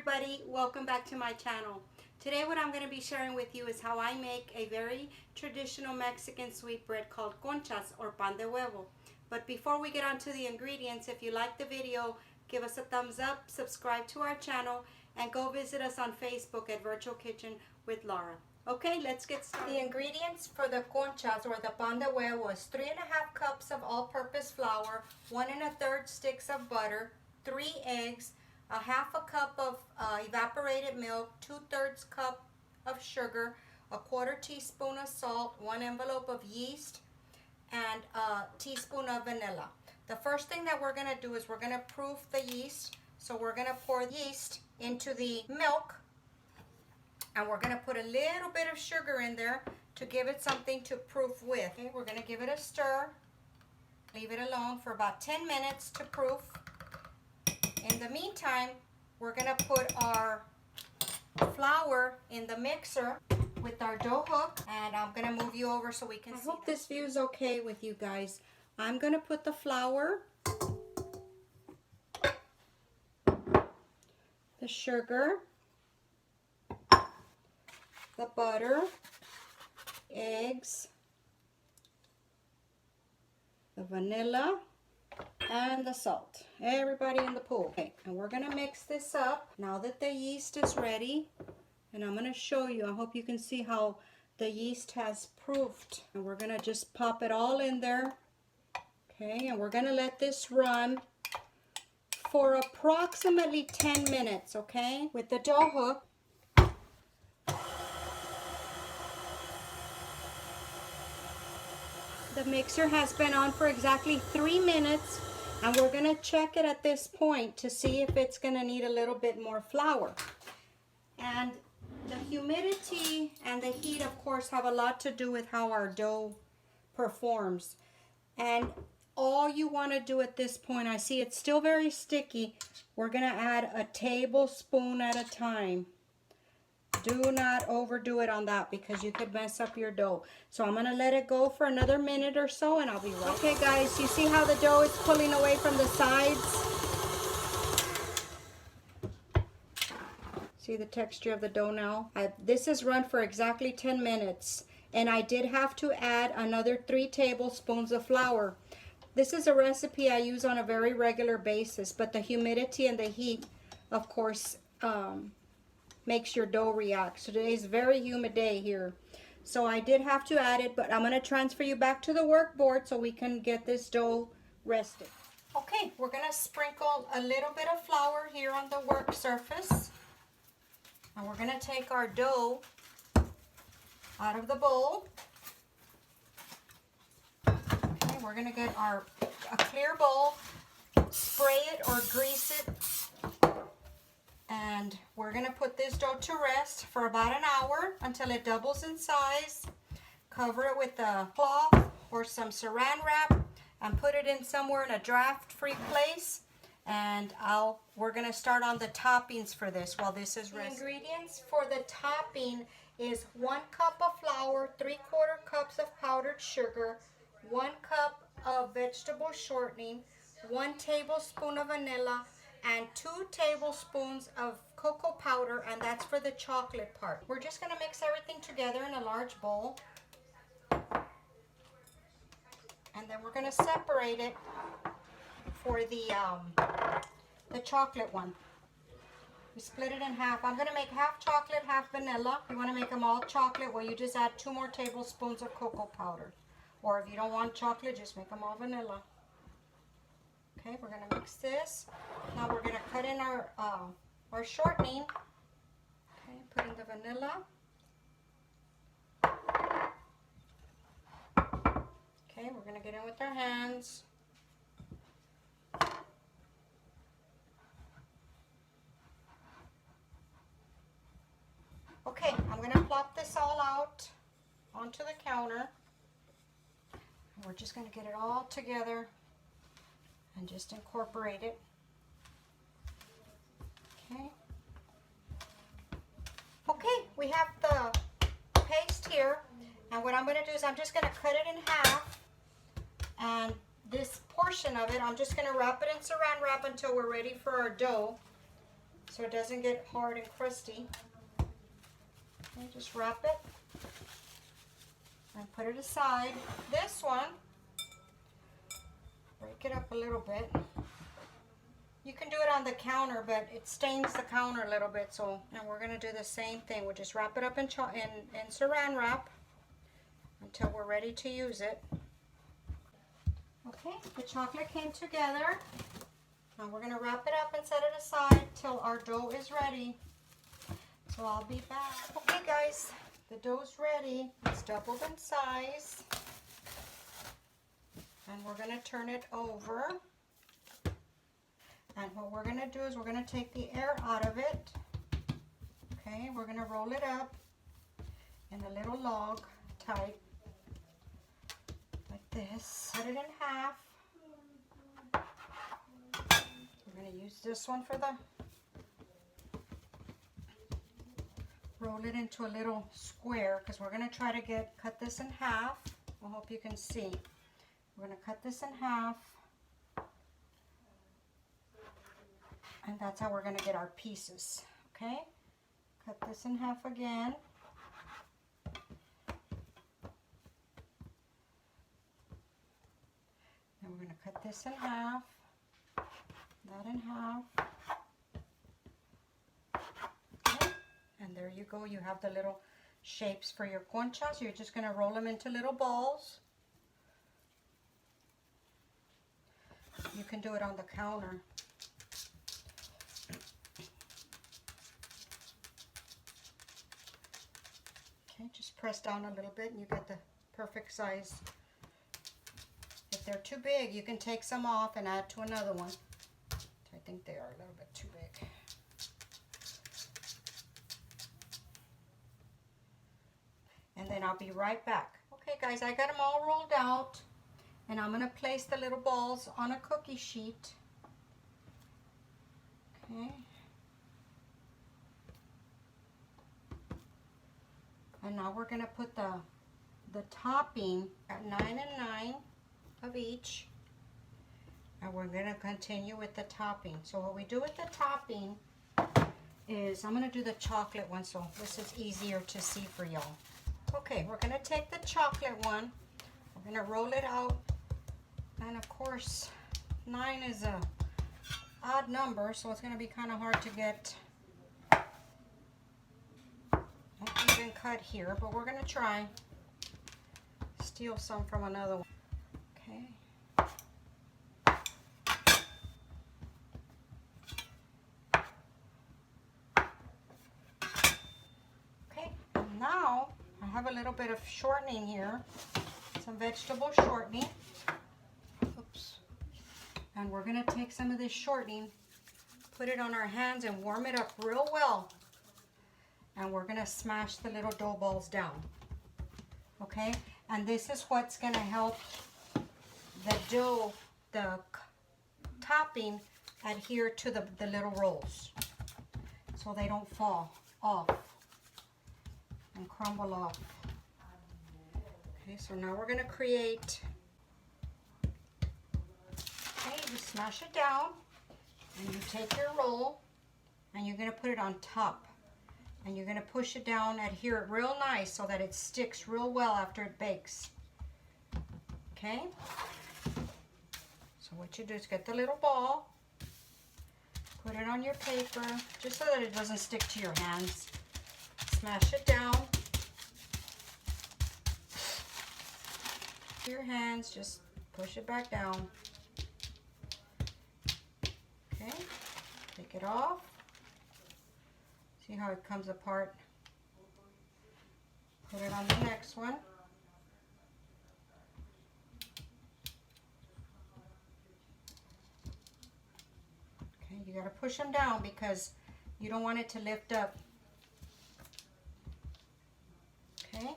everybody, welcome back to my channel. Today what I'm going to be sharing with you is how I make a very traditional Mexican sweet bread called Conchas or Pan de Huevo. But before we get on to the ingredients, if you like the video, give us a thumbs up, subscribe to our channel, and go visit us on Facebook at Virtual Kitchen with Laura. Okay, let's get started. The ingredients for the Conchas or the Pan de Huevo is 3½ cups of all-purpose flour, 1 1/3 sticks of butter, 3 eggs, 1/2 cup of evaporated milk, 2/3 cup of sugar, 1/4 teaspoon of salt, 1 envelope of yeast, and a teaspoon of vanilla. The first thing that we're going to do is we're going to proof the yeast. So we're going to pour yeast into the milk, and we're going to put a little bit of sugar in there to give it something to proof with. Okay, we're going to give it a stir. Leave it alone for about 10 minutes to proof. In the meantime, we're going to put our flour in the mixer with our dough hook, and I'm going to move you over so we can see. I hope this view is okay with you guys. I'm going to put the flour, the sugar, the butter, eggs, the vanilla, and the salt. Everybody in the pool. Okay, and we're going to mix this up now that the yeast is ready. And I'm going to show you. I hope you can see how the yeast has proofed. And we're going to just pop it all in there. Okay, and we're going to let this run for approximately 10 minutes, okay? With the dough hook. The mixer has been on for exactly 3 minutes, and we're going to check it at this point to see if it's going to need a little bit more flour. And the humidity and the heat, of course, have a lot to do with how our dough performs. And all you want to do at this point, I see it's still very sticky, we're going to add a tablespoon at a time. Do not overdo it on that because you could mess up your dough. So I'm going to let it go for another minute or so, and I'll be right back. Okay guys, you see how the dough is pulling away from the sides? See the texture of the dough now? This is run for exactly 10 minutes, and I did have to add another 3 tablespoons of flour. This is a recipe I use on a very regular basis, but the humidity and the heat, of course, makes your dough react. So today's a very humid day here. So I did have to add it, but I'm going to transfer you back to the workboard so we can get this dough rested. Okay, we're going to sprinkle a little bit of flour here on the work surface. And we're going to take our dough out of the bowl. Okay, we're going to get a clear bowl, spray it or grease it, and we're going to put this dough to rest for about an hour until it doubles in size. Cover it with a cloth or some saran wrap and put it in somewhere in a draft-free place. And we're going to start on the toppings for this while this is resting. The ingredients for the topping is 1 cup of flour, 3/4 cups of powdered sugar, 1 cup of vegetable shortening, 1 tablespoon of vanilla, and 2 tablespoons of cocoa powder, and that's for the chocolate part. We're just going to mix everything together in a large bowl. And then we're going to separate it for the chocolate one. We split it in half. I'm going to make half chocolate, half vanilla. If you want to make them all chocolate, well, you just add 2 more tablespoons of cocoa powder. Or if you don't want chocolate, just make them all vanilla. Okay, we're going to mix this. Now we're going to cut in our shortening. Okay, put in the vanilla. Okay, we're going to get in with our hands. Okay, I'm going to plop this all out onto the counter. And we're just going to get it all together and just incorporate it. Okay. Okay, we have the paste here, and what I'm going to do is I'm just going to cut it in half, and this portion of it I'm just going to wrap it in saran wrap until we're ready for our dough. so it doesn't get hard and crusty. Okay, just wrap it and put it aside. This one, break it up a little bit. You can do it on the counter, but it stains the counter a little bit. So, and we're going to do the same thing. We'll just wrap it up in saran wrap until we're ready to use it. Okay, the chocolate came together. Now we're going to wrap it up and set it aside till our dough is ready. So I'll be back. Okay guys, the dough's ready. It's doubled in size. And we're going to turn it over. And what we're going to do is we're going to take the air out of it. Okay, we're going to roll it up in a little log type. Like this. Cut it in half. We're going to use this one for the... Roll it into a little square because we're going to try to cut this in half. I hope you can see. We're going to cut this in half. And that's how we're going to get our pieces. Okay? Cut this in half again. And we're going to cut this in half. That in half. Okay? And there you go. You have the little shapes for your conchas. You're just going to roll them into little balls. You can do it on the counter. Okay, just press down a little bit and you get the perfect size. If they're too big, you can take some off and add to another one. I think they are a little bit too big. And then I'll be right back. Okay guys, I got them all rolled out. And I'm going to place the little balls on a cookie sheet. Okay. And now we're going to put the topping at 9 and 9 of each. And we're going to continue with the topping. So what we do with the topping is, I'm going to do the chocolate one so this is easier to see for y'all. Okay, we're going to take the chocolate one. We're going to roll it out. And of course, 9 is a odd number, so it's going to be kind of hard to get even cut here, but we're going to try. Steal some from another one. Okay. Okay, now I have a little bit of shortening here, some vegetable shortening. Oops. And we're going to take some of this shortening, put it on our hands and warm it up real well. And we're going to smash the little dough balls down. Okay? And this is what's going to help the dough, the topping, adhere to the little rolls. So they don't fall off and crumble off. Okay, so now we're going to create... Okay, you smash it down. And you take your roll and you're going to put it on top. And you're going to push it down, adhere it real nice so that it sticks real well after it bakes. Okay? So what you do is get the little ball, put it on your paper, just so that it doesn't stick to your hands. Smash it down. Your hands, just push it back down. Okay? Take it off. See how it comes apart? Put it on the next one. Okay, you got to push them down because you don't want it to lift up. Okay.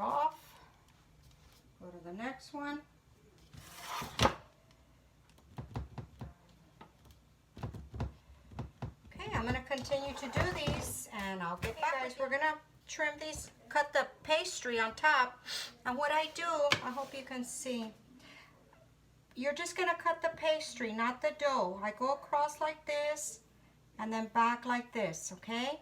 Off. Go to the next one. continue to do these, and I'll get back. Guys, we're gonna trim these, cut the pastry on top. And what I do, I hope you can see, you're just gonna cut the pastry, not the dough. I go across like this and then back like this, okay?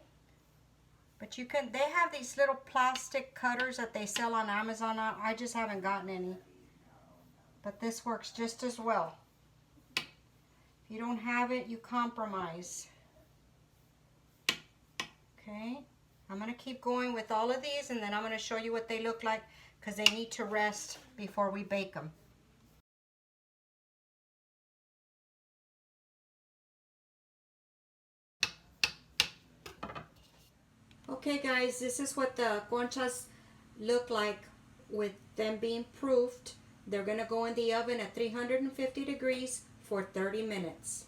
But you can, they have these little plastic cutters that they sell on Amazon. I just haven't gotten any. But this works just as well. If you don't have it, you compromise. Okay, I'm going to keep going with all of these, and then I'm going to show you what they look like because they need to rest before we bake them. Okay guys, this is what the conchas look like with them being proofed. They're going to go in the oven at 350 degrees for 30 minutes.